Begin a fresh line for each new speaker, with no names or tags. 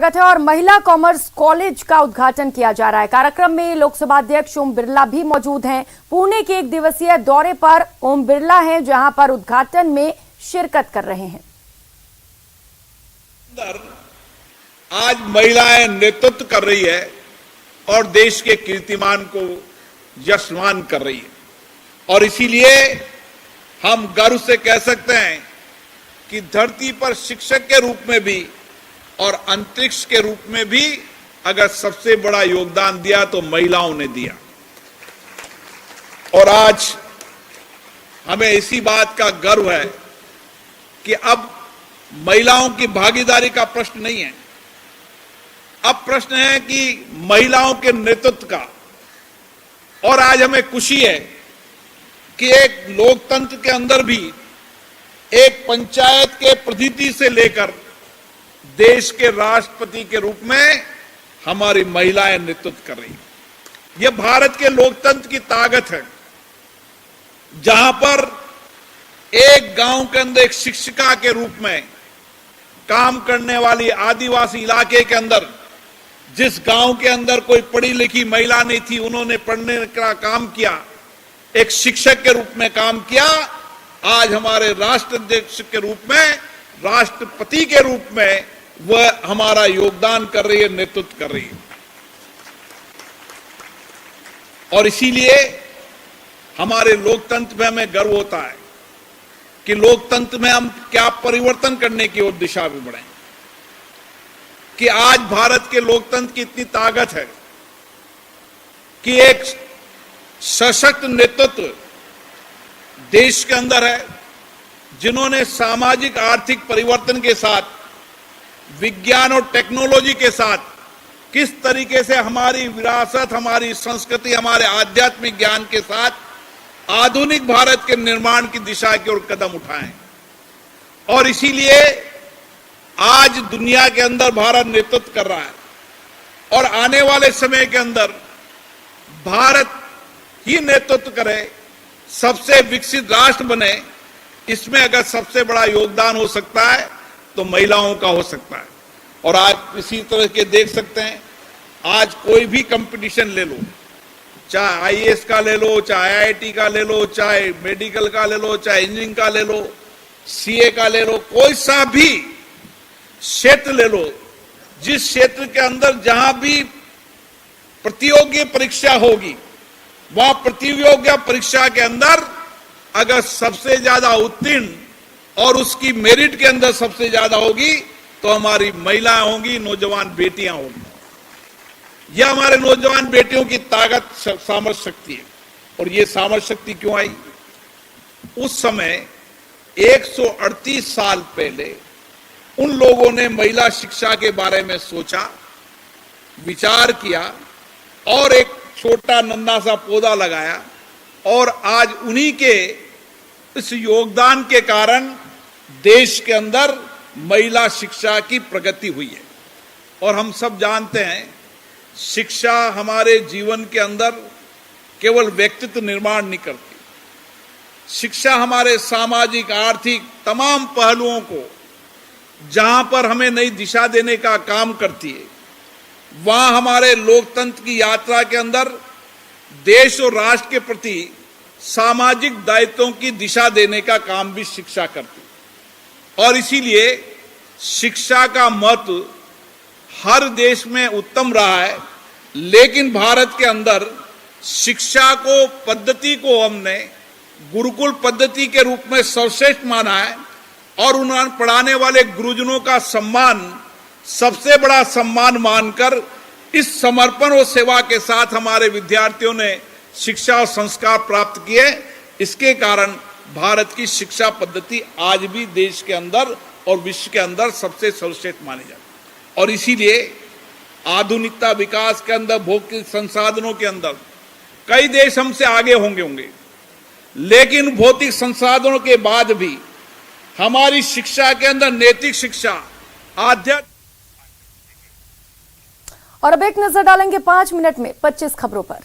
स्वागत है और महिला कॉमर्स कॉलेज का उद्घाटन किया जा रहा है। कार्यक्रम में लोकसभा अध्यक्ष ओम बिरला भी मौजूद हैं। पुणे के एक दिवसीय दौरे पर ओम बिरला हैं, जहां पर उद्घाटन में शिरकत कर रहे हैं।
आज महिलाएं नेतृत्व कर रही है और देश के कीर्तिमान को यशमान कर रही है और इसीलिए हम गर्व से कह सकते हैं कि धरती पर शिक्षक के रूप में भी और अंतरिक्ष के रूप में भी अगर सबसे बड़ा योगदान दिया तो महिलाओं ने दिया। और आज हमें इसी बात का गर्व है कि अब महिलाओं की भागीदारी का प्रश्न नहीं है, अब प्रश्न है कि महिलाओं के नेतृत्व का। और आज हमें खुशी है कि एक लोकतंत्र के अंदर भी एक पंचायत के प्रतिनिधि से लेकर देश के राष्ट्रपति के रूप में हमारी महिलाएं नेतृत्व कर रही हैं। यह भारत के लोकतंत्र की ताकत है, जहां पर एक गांव के अंदर एक शिक्षिका के रूप में काम करने वाली आदिवासी इलाके के अंदर, जिस गांव के अंदर कोई पढ़ी लिखी महिला नहीं थी, उन्होंने पढ़ने का काम किया, एक शिक्षक के रूप में काम किया। आज हमारे राष्ट्राध्यक्ष के रूप में, राष्ट्रपति के रूप में वह हमारा योगदान कर रही है, नेतृत्व कर रही है। और इसीलिए हमारे लोकतंत्र में हमें गर्व होता है कि लोकतंत्र में हम क्या परिवर्तन करने की ओर दिशा में बढ़े, कि आज भारत के लोकतंत्र की इतनी ताकत है कि एक सशक्त नेतृत्व देश के अंदर है, जिन्होंने सामाजिक आर्थिक परिवर्तन के साथ, विज्ञान और टेक्नोलॉजी के साथ किस तरीके से हमारी विरासत, हमारी संस्कृति, हमारे आध्यात्मिक ज्ञान के साथ आधुनिक भारत के निर्माण की दिशा की ओर कदम उठाएं। और इसीलिए आज दुनिया के अंदर भारत नेतृत्व कर रहा है और आने वाले समय के अंदर भारत ही नेतृत्व करे, सबसे विकसित राष्ट्र बने। इसमें अगर सबसे बड़ा योगदान हो सकता है तो महिलाओं का हो सकता है। और आज इसी तरह के देख सकते हैं, आज कोई भी कंपटीशन ले लो, चाहे आईएएस का ले लो, चाहे आईआईटी का ले लो, चाहे मेडिकल का ले लो, चाहे इंजीनियरिंग का ले लो, सीए का ले लो, कोई सा भी क्षेत्र ले लो, जिस क्षेत्र के अंदर जहां भी प्रतियोगी परीक्षा होगी, वहां प्रतियोगी परीक्षा के अंदर अगर सबसे ज्यादा उत्तीर्ण और उसकी मेरिट के अंदर सबसे ज्यादा होगी तो हमारी महिलाएं होंगी, नौजवान बेटियां होंगी। यह हमारे नौजवान बेटियों की ताकत, सामर्थ्य शक्ति है। और ये सामर्थ्य शक्ति क्यों आई? उस समय 138 साल पहले उन लोगों ने महिला शिक्षा के बारे में सोचा, विचार किया और एक छोटा नन्हा सा पौधा लगाया। और आज उन्हीं के इस योगदान के कारण देश के अंदर महिला शिक्षा की प्रगति हुई है। और हम सब जानते हैं, शिक्षा हमारे जीवन के अंदर केवल व्यक्तित्व निर्माण नहीं करती, शिक्षा हमारे सामाजिक, आर्थिक तमाम पहलुओं को जहां पर हमें नई दिशा देने का काम करती है, वहां हमारे लोकतंत्र की यात्रा के अंदर देश और राष्ट्र के प्रति सामाजिक दायित्वों की दिशा देने का काम भी शिक्षा करती है। और इसीलिए शिक्षा का महत्व हर देश में उत्तम रहा है, लेकिन भारत के अंदर शिक्षा को, पद्धति को हमने गुरुकुल पद्धति के रूप में सर्वश्रेष्ठ माना है। और उन्होंने पढ़ाने वाले गुरुजनों का सम्मान सबसे बड़ा सम्मान मानकर इस समर्पण और सेवा के साथ हमारे विद्यार्थियों ने शिक्षा और संस्कार प्राप्त किए। इसके कारण भारत की शिक्षा पद्धति आज भी देश के अंदर और विश्व के अंदर सबसे सर्वश्रेष्ठ मानी जाती है। और इसीलिए आधुनिकता विकास के अंदर, भौतिक संसाधनों के अंदर कई देश हमसे आगे होंगे, लेकिन भौतिक संसाधनों के बाद भी हमारी शिक्षा के अंदर नैतिक शिक्षा, आध्यात्मिक।
और अब एक नजर डालेंगे 5 मिनट में 25 खबरों पर।